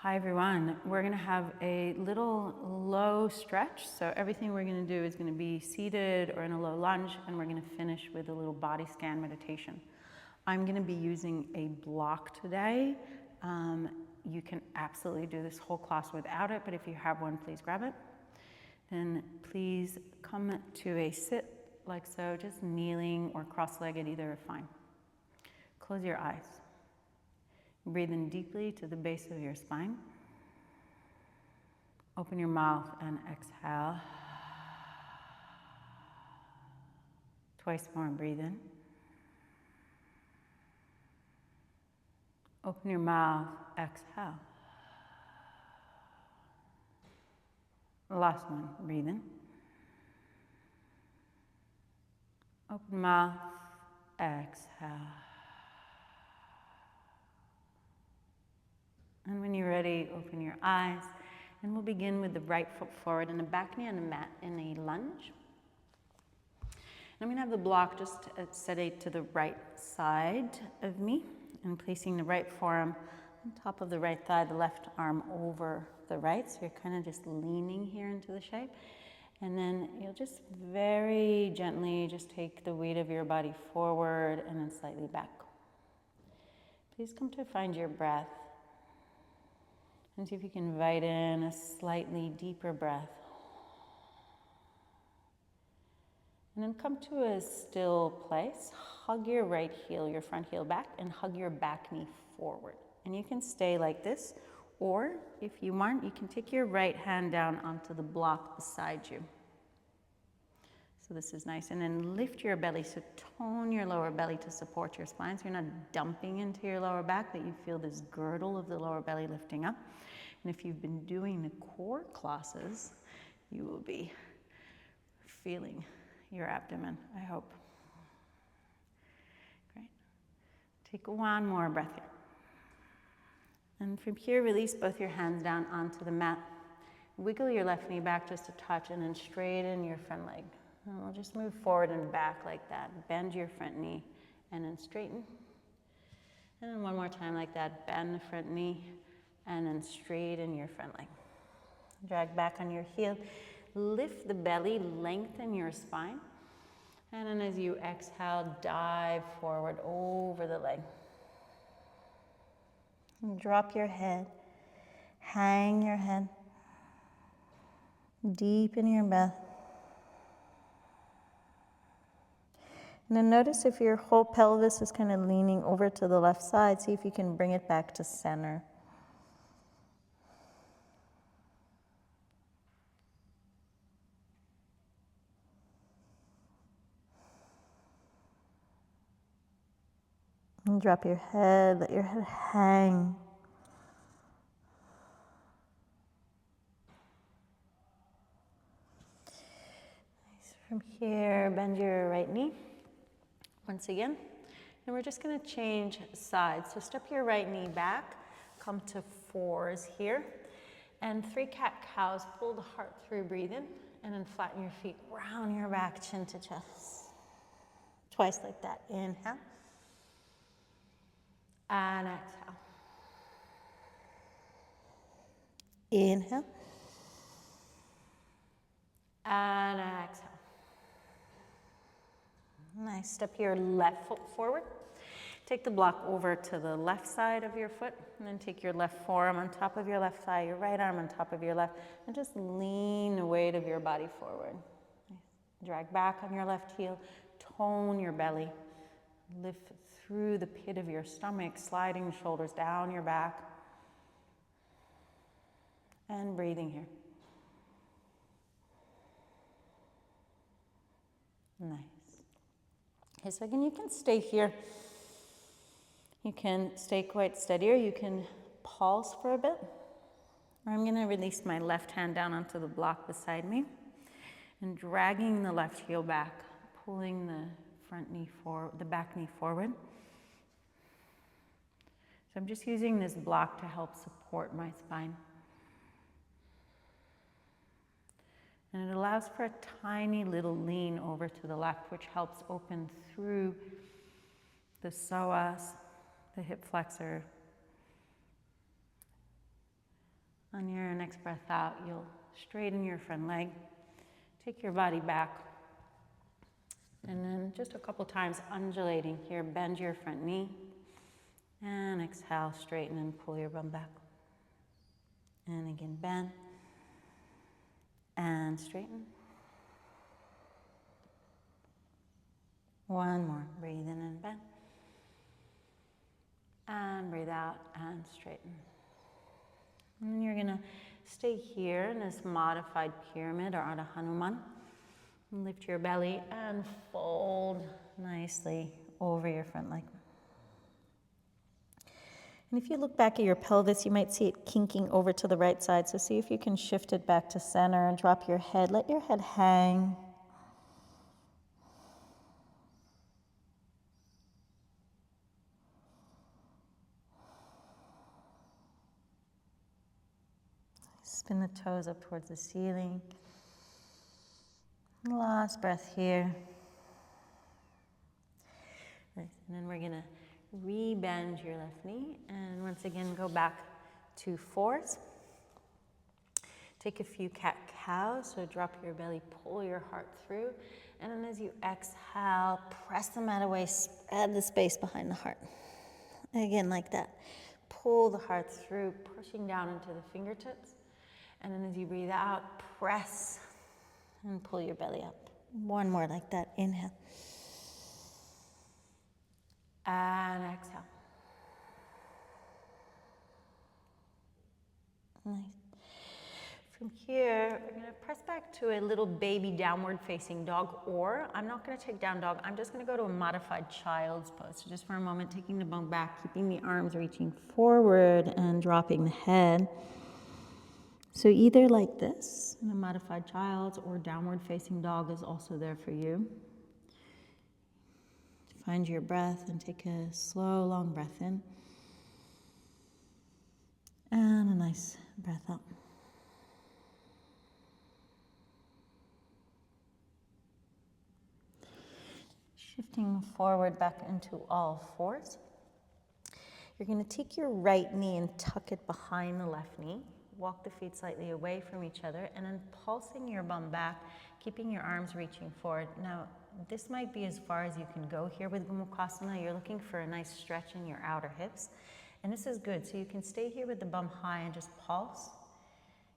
Hi everyone, we're going to have a little low stretch. So everything we're going to do is going to be seated or in a low lunge, and we're going to finish with a little body scan meditation. I'm going to be using a block today. You can absolutely do this whole class without it, but if you have one, please grab it. Then please come to a sit like so, just kneeling or cross-legged, either are fine. Close your eyes. Breathe in deeply to the base of your spine. Open your mouth and exhale. Twice more, breathe in. Open your mouth, exhale. Last one, breathe in. Open mouth, exhale. And when you're ready, open your eyes. And we'll begin with the right foot forward and the back knee on the mat in a lunge. And I'm going to have the block just set it to the right side of me and placing the right forearm on top of the right thigh, the left arm over the right. So you're kind of just leaning here into the shape. And then you'll just very gently just take the weight of your body forward and then slightly back. Please come to find your breath. And see if you can invite in a slightly deeper breath. And then come to a still place. Hug your right heel, your front heel back, and hug your back knee forward. And you can stay like this, or if you want, you can take your right hand down onto the block beside you. So this is nice. And then lift your belly, so tone your lower belly to support your spine. So you're not dumping into your lower back, but you feel this girdle of the lower belly lifting up. And if you've been doing the core classes, you will be feeling your abdomen, I hope. Great. Take one more breath here. And from here, release both your hands down onto the mat. Wiggle your left knee back just a touch and then straighten your front leg. And we'll just move forward and back like that. Bend your front knee and then straighten. And then one more time like that. Bend the front knee and then straighten your front leg. Drag back on your heel. Lift the belly, lengthen your spine. And then as you exhale, dive forward over the leg. And drop your head. Hang your head. Deepen your breath. And then notice if your whole pelvis is kind of leaning over to the left side, see if you can bring it back to center. And drop your head, let your head hang. Nice. From here, bend your right knee once again. And we're just going to change sides. So step your right knee back, come to fours here. And 3 cat-cows, pull the heart through, breathe in. And then flatten your feet, round your back, chin to chest. Twice like that. Inhale. And exhale. Inhale. And exhale. Nice. Step your left foot forward. Take the block over to the left side of your foot, and then take your left forearm on top of your left thigh, your right arm on top of your left, and just lean the weight of your body forward. Nice. Drag back on your left heel. Tone your belly. Lift through the pit of your stomach, sliding the shoulders down your back. And breathing here. Nice. Okay, so again, you can stay here. You can stay quite steady, or you can pulse for a bit. Or I'm going to release my left hand down onto the block beside me and dragging the left heel back, pulling the front knee forward, the back knee forward. So I'm just using this block to help support my spine. And it allows for a tiny little lean over to the left, which helps open through the psoas, the hip flexor, next breath out, you'll straighten your front leg, take your body back, and then just a couple times undulating here, bend your front knee, and exhale, straighten and pull your bum back. And again, bend, and straighten. One more, breathe in and bend. And breathe out and straighten. And then you're gonna stay here in this modified pyramid or Ardha Hanuman. Lift your belly and fold nicely over your front leg. And if you look back at your pelvis, you might see it kinking over to the right side. So see if you can shift it back to center and drop your head. Let your head hang. Spin the toes up towards the ceiling. Last breath here. Nice. And then we're gonna re-bend your left knee and once again go back to fours. Take a few cat-cows, so drop your belly, pull your heart through, and then as you exhale, press the mat away, spread the space behind the heart. Again, like that. Pull the heart through, pushing down into the fingertips, and then as you breathe out, press and pull your belly up. One more like that, inhale. And exhale. Nice. From here, we're gonna press back to a little baby downward facing dog, or I'm not gonna take down dog, I'm just gonna go to a modified child's pose. So just for a moment, taking the bum back, keeping the arms reaching forward and dropping the head. So either like this, in a modified child's, or downward facing dog is also there for you. Find your breath and take a slow, long breath in. And a nice breath out. Shifting forward back into all fours. You're going to take your right knee and tuck it behind the left knee. Walk the feet slightly away from each other and then pulsing your bum back, keeping your arms reaching forward. Now, this might be as far as you can go here with Gomukhasana. You're looking for a nice stretch in your outer hips. And this is good. So you can stay here with the bum high and just pulse.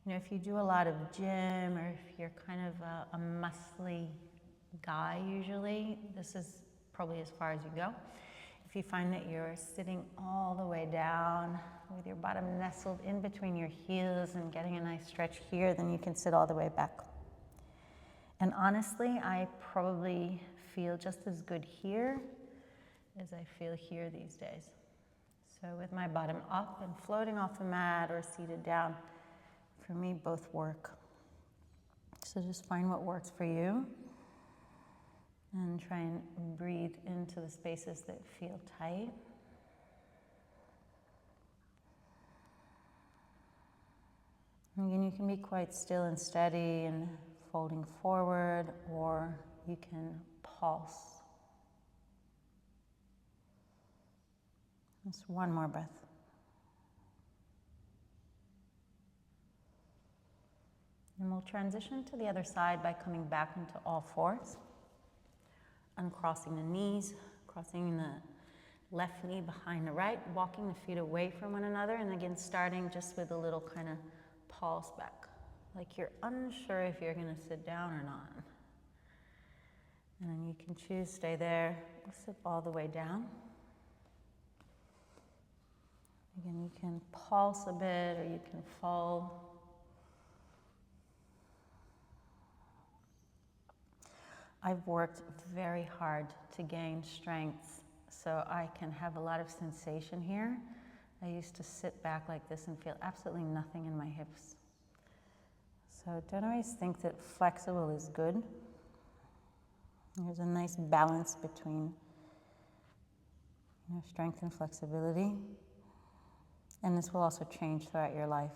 You know, if you do a lot of gym or if you're kind of a muscly guy usually, this is probably as far as you go. If you find that you're sitting all the way down with your bottom nestled in between your heels and getting a nice stretch here, then you can sit all the way back. And honestly, I probably feel just as good here as I feel here these days. So with my bottom up and floating off the mat or seated down, for me, both work. So just find what works for you and try and breathe into the spaces that feel tight. Again, you can be quite still and steady and folding forward, or you can pulse. Just one more breath. And we'll transition to the other side by coming back into all fours. Uncrossing the knees, crossing the left knee behind the right, walking the feet away from one another, and again starting just with a little kind of pulse back, like you're unsure if you're going to sit down or not. And then you can choose, stay there, or sit all the way down. Again, you can pulse a bit or you can fold. I've worked very hard to gain strength so I can have a lot of sensation here. I used to sit back like this and feel absolutely nothing in my hips. So don't always think that flexible is good. There's a nice balance between strength and flexibility. And this will also change throughout your life.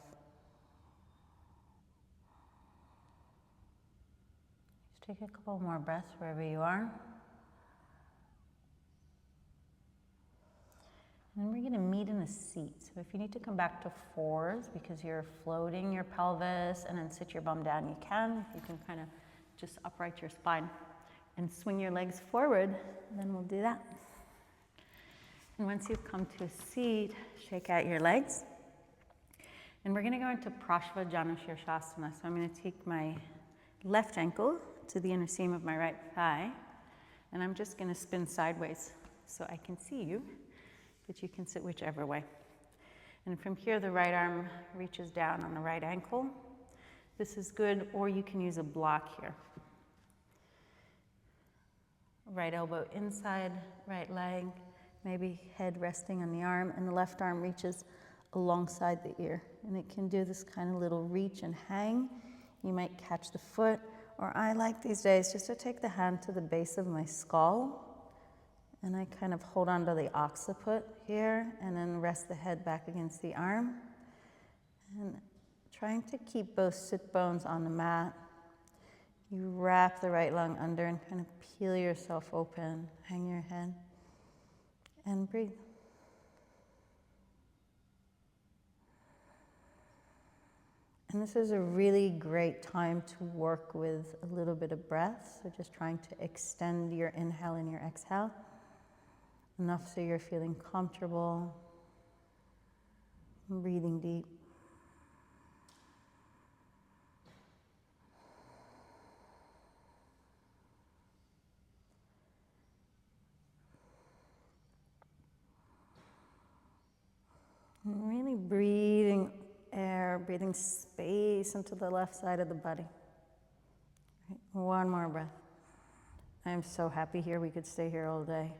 Just take a couple more breaths wherever you are. And we're gonna meet in a seat. So if you need to come back to fours because you're floating your pelvis and then sit your bum down, you can. If you can kind of just upright your spine and swing your legs forward, then we'll do that. And once you've come to a seat, shake out your legs. And we're gonna go into Prasvajana Shirshasana. So I'm gonna take my left ankle to the inner seam of my right thigh, and I'm just gonna spin sideways so I can see you, but you can sit whichever way. And from here, the right arm reaches down on the right ankle. This is good, or you can use a block here. Right elbow inside, right leg, maybe head resting on the arm, and the left arm reaches alongside the ear. And it can do this kind of little reach and hang. You might catch the foot, or I like these days just to take the hand to the base of my skull, and I kind of hold on to the occiput here, and then rest the head back against the arm. And trying to keep both sit bones on the mat. You wrap the right lung under and kind of peel yourself open, hang your head, and breathe. And this is a really great time to work with a little bit of breath. So just trying to extend your inhale and your exhale. Enough so you're feeling comfortable. Breathing deep. And really breathing air, breathing space into the left side of the body. Right, one more breath. I am so happy here. We could stay here all day.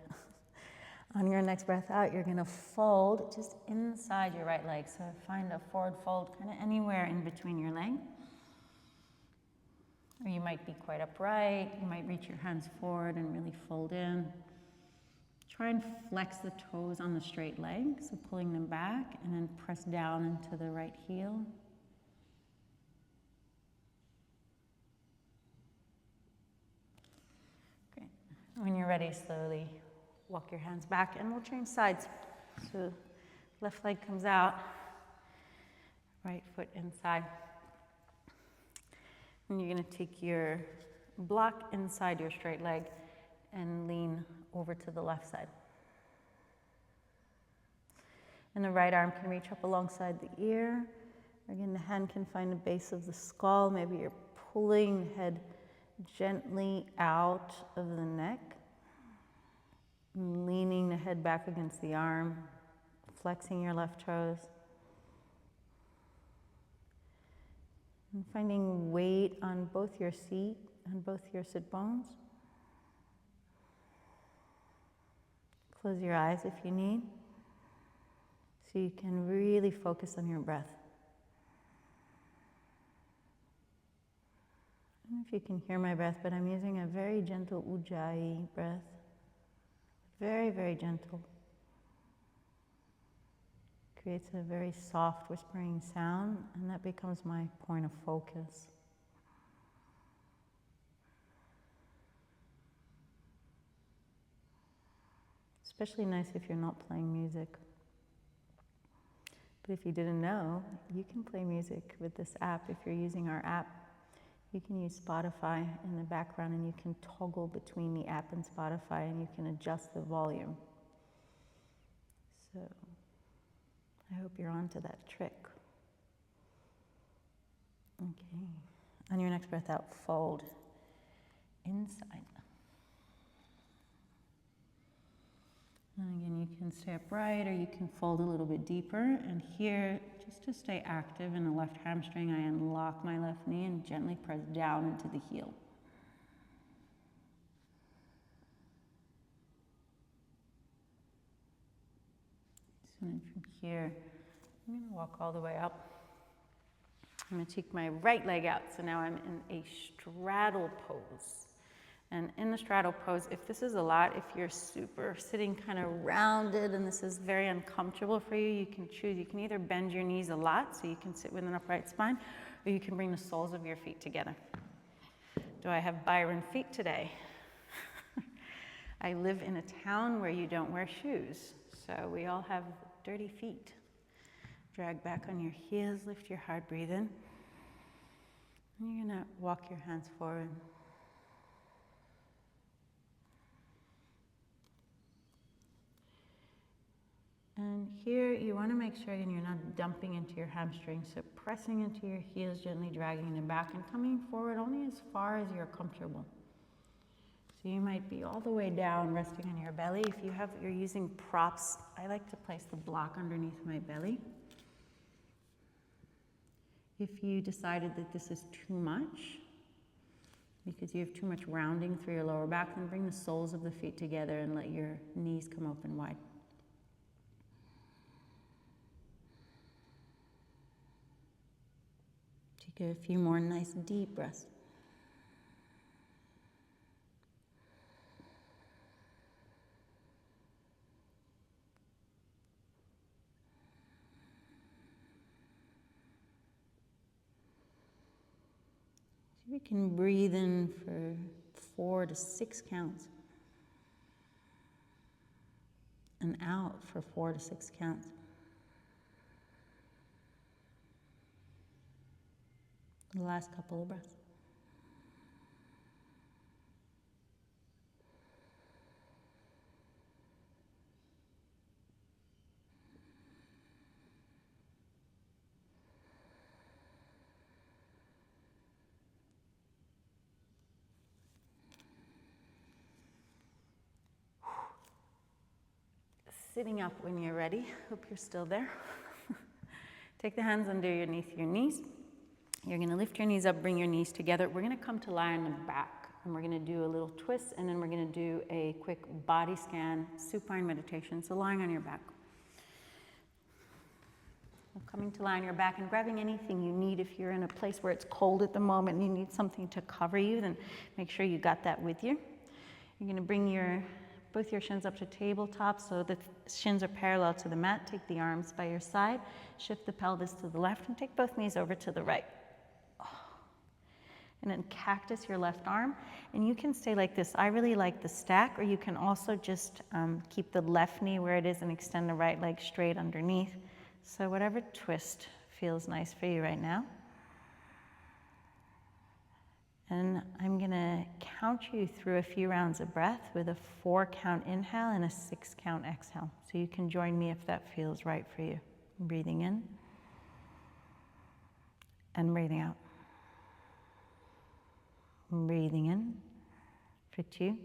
On your next breath out, you're going to fold just inside your right leg. So find a forward fold kind of anywhere in between your leg. Or you might be quite upright. You might reach your hands forward and really fold in. Try and flex the toes on the straight leg, so pulling them back, and then press down into the right heel. Great. When you're ready, slowly walk your hands back, and we'll change sides. So left leg comes out, right foot inside. And you're going to take your block inside your straight leg and lean over to the left side. And the right arm can reach up alongside the ear. Again, the hand can find the base of the skull. Maybe you're pulling the head gently out of the neck, leaning the head back against the arm, flexing your left toes. And finding weight on both your seat and both your sit bones. Close your eyes if you need, so you can really focus on your breath. I don't know if you can hear my breath, but I'm using a very gentle Ujjayi breath. Very, very gentle. Creates a very soft whispering sound, and that becomes my point of focus. Especially nice if you're not playing music. But if you didn't know, you can play music with this app. If you're using our app, you can use Spotify in the background, and you can toggle between the app and Spotify, and you can adjust the volume. So I hope you're on to that trick. Okay. On your next breath out, fold inside. And again, you can stay upright, or you can fold a little bit deeper. And here, just to stay active in the left hamstring, I unlock my left knee and gently press down into the heel. So then from here, I'm going to walk all the way up. I'm going to take my right leg out. So now I'm in a straddle pose. And in the straddle pose, if this is a lot, if you're super sitting kind of rounded and this is very uncomfortable for you, you can choose. You can either bend your knees a lot so you can sit with an upright spine, or you can bring the soles of your feet together. Do I have Byron feet today? I live in a town where you don't wear shoes. So we all have dirty feet. Drag back on your heels, lift your heart, breathe in. And you're gonna walk your hands forward. And here you want to make sure again you're not dumping into your hamstrings, so pressing into your heels, gently dragging them back and coming forward only as far as you're comfortable. So you might be all the way down, resting on your belly. If you're using props, I like to place the block underneath my belly. If you decided that this is too much, because you have too much rounding through your lower back, then bring the soles of the feet together and let your knees come open wide. Take a few more nice deep breaths. See if you can breathe in for 4 to 6 counts. And out for 4 to 6 counts. The last couple of breaths. Sitting up when you're ready. Hope you're still there. Take the hands underneath your knees. You're going to lift your knees up, bring your knees together. We're going to come to lie on the back, and we're going to do a little twist, and then we're going to do a quick body scan, supine meditation. So lying on your back. Coming to lie on your back and grabbing anything you need. If you're in a place where it's cold at the moment and you need something to cover you, then make sure you got that with you. You're going to bring both your shins up to tabletop so the shins are parallel to the mat. Take the arms by your side, shift the pelvis to the left, and take both knees over to the right. And then cactus your left arm, and you can stay like this. I really like the stack, or you can also just keep the left knee where it is and extend the right leg straight underneath. So whatever twist feels nice for you right now. And I'm gonna count you through a few rounds of breath with a 4-count inhale and a 6-count exhale. So you can join me if that feels right for you. Breathing in and breathing out. Breathing in for 2,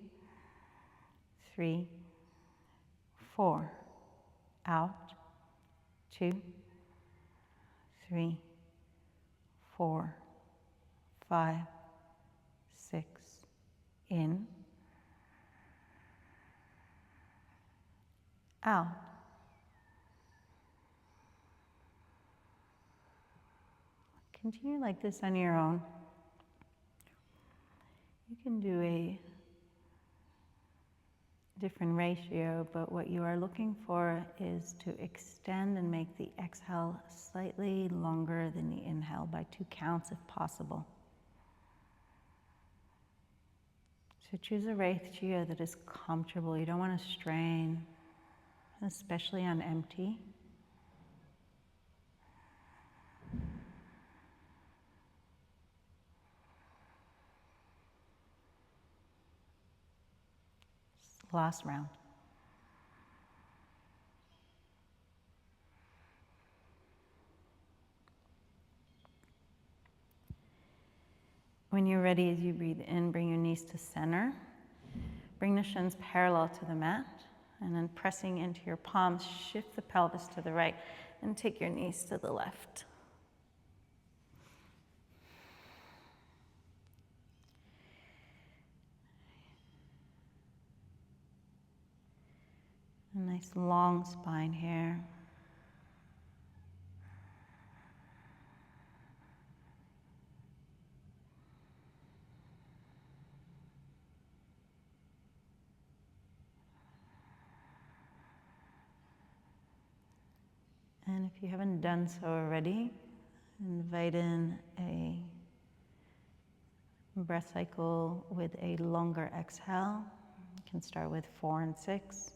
3, 4. Out. 2, 3, 4, 5, 6. In. Out. Continue like this on your own. You can do a different ratio, but what you are looking for is to extend and make the exhale slightly longer than the inhale by 2 counts if possible. So choose a ratio that is comfortable. You don't want to strain, especially on empty. Last round. When you're ready, as you breathe in, bring your knees to center. Bring the shins parallel to the mat, and then pressing into your palms, shift the pelvis to the right, and take your knees to the left. A nice long spine here. And if you haven't done so already, invite in a breath cycle with a longer exhale. You can start with 4 and 6.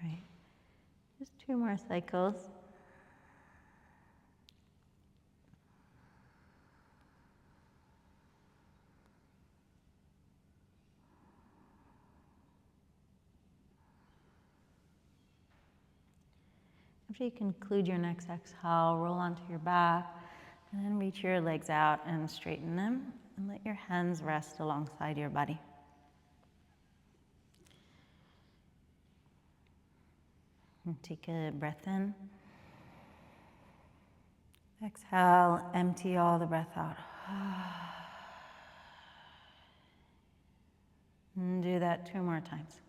Right. Just 2 more cycles. After you conclude your next exhale, roll onto your back and then reach your legs out and straighten them and let your hands rest alongside your body. And take a breath in. Exhale, empty all the breath out. And do that 2 more times.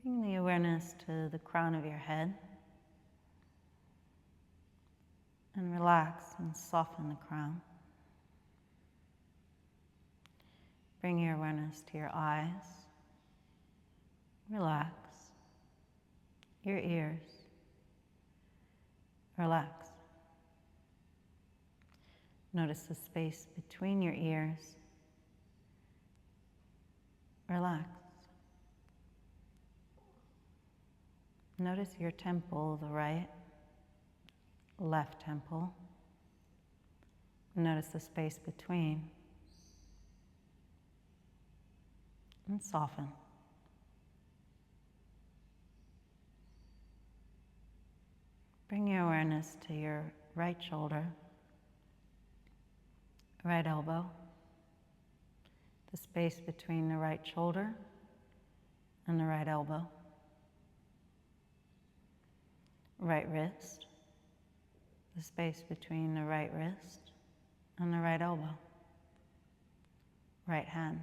Bring the awareness to the crown of your head and relax and soften the crown. Bring your awareness to your eyes. Relax. Your ears. Relax. Notice the space between your ears. Relax. Notice your temple, the right, left temple. Notice the space between. And soften. Bring your awareness to your right shoulder, right elbow, the space between the right shoulder and the right elbow, right wrist, the space between the right wrist and the right elbow, right hand,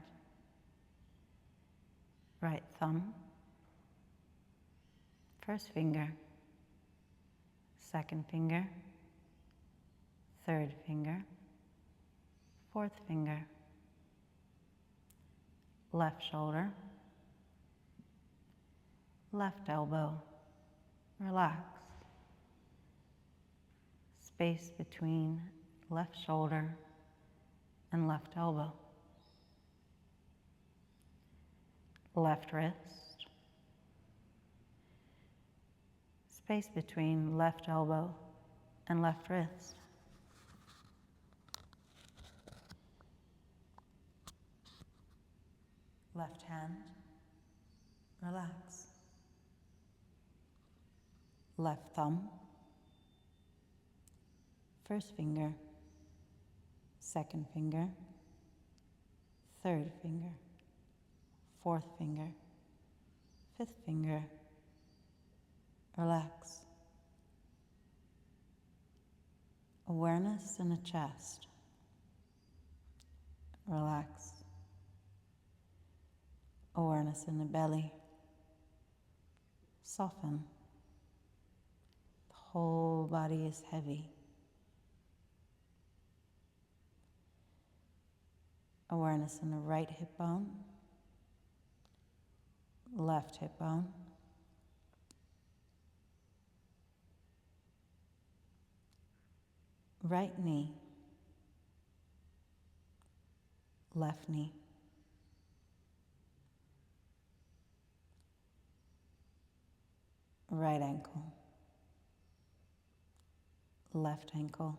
right thumb, first finger, second finger, third finger, fourth finger, left shoulder, left elbow, relax. Space between left shoulder and left elbow, left wrist, space between left elbow and left wrist, left hand, relax, left thumb, first finger, second finger, third finger, fourth finger, fifth finger, relax. Awareness in the chest, relax. Awareness in the belly, soften. The whole body is heavy. Awareness in the right hip bone, left hip bone, right knee, left knee, right ankle, left ankle,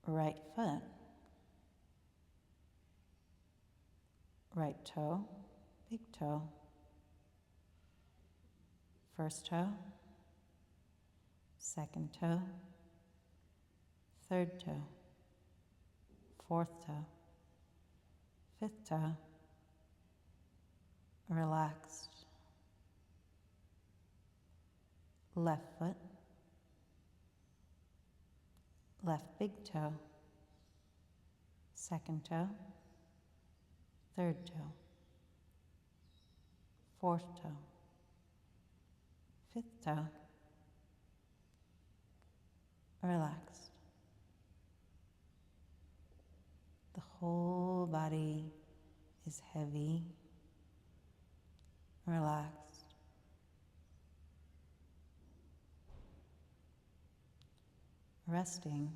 right foot, right toe, big toe, first toe, second toe, third toe, fourth toe, fifth toe, relaxed. Left foot, left big toe, second toe, third toe, fourth toe, fifth toe, relaxed. The whole body is heavy, relaxed. Resting